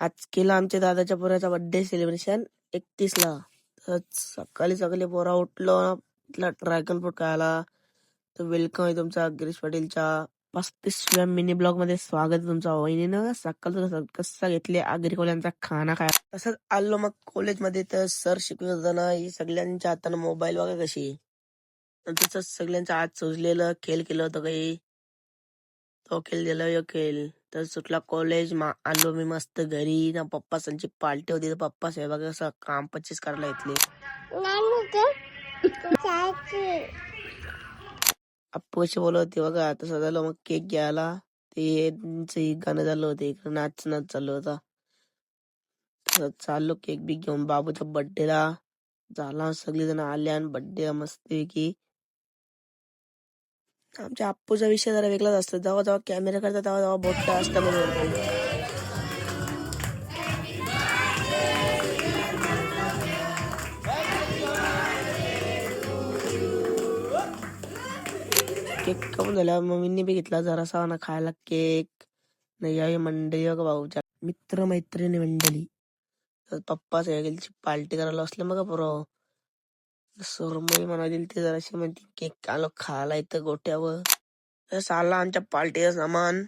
आज केलं आमच्या दादाच्या पोराचा बर्थडे सेलिब्रेशन 31ला. तर सकाळी सकाळी पोरा उठलो ना, ड्रॅगन फ्रूट खायला. तर वेलकम आहे तुमचा गिरीश पाटीलच्या 35व्या मिनी ब्लॉग मध्ये स्वागत आहे तुमचा. वहिनीनं सकाळचं कसा घेतले आगरी खाना खायला. तसंच आलो मग कॉलेजमध्ये. तर सर शिकवत होताना ही सगळ्यांच्या हातानं मोबाईल बघा कशी. तसंच सगळ्यांच्या हात सुजलेलं खेळ केलं होतं काही. तो खेळ दिला यो खेळ. तर सुटला कॉलेज. आलो मी मस्त घरी ना. पप्पा संची पार्टी होती. तर पप्पा साहेब कसं काम 25 करायला घेतले. अप्पू अशी बोलत होती बघा. तसं झालं मग केक घ्यायला. ते गाणं झालं होतं, इकडं नाच चालू होता. तसं चाललो केक बी घेऊन बाबूच्या बर्थडेला. झाला सगळेजण आले आणि बर्थडे मस्तपैकी. आमच्या अप्पूचा विषय जरा वेगळाच असतो. जेव्हा जेव्हा कॅमेरा करतात तेव्हा तेव्हा बोट्टा असतं मध्ये वरती. केक कापून झाला. मम्मीने बी घेतला जरासा ना खायला केक. नाही यावी मंडळी बघा भाऊच्या मित्र मैत्रिणी मंडळी. तर पप्पा सगळ्यांची पार्टी करायला असले मग बरं. सुरमई म्हणा दिली ते जराशी म्हणते केक आलो खायला इथं गोट्यावर. तसं आला आमच्या पार्टीचं सामान.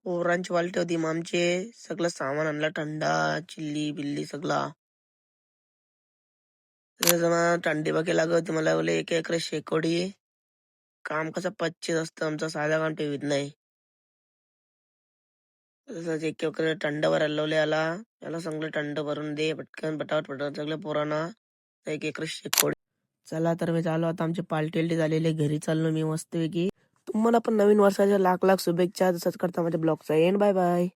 पोरांची पार्टी होती मग आमचे सगळं सामान आणलं. थंडा चिल्ली बिल्ली सगळा. थंडी बाकी लागत होती मला. बोले एक एक शेकोडी. काम कसं 25 असतं आमचं, साधा काम ठेवीत नाही. तसंच एक एक थंड भरायला लावले. याला सगळं थंड भरून दे पटकन पटापट सगळं पोरांना. एक एक शेकोडी. चला तर मी चालू आता आमची पार्टी झालेली. घरी चाललो मी मस्तपैकी. तुम्हाला पण नवीन वर्षाच्या लाख लाख शुभेच्छा. तसंच करता माझ्या ब्लॉगचा एंड. Bye bye.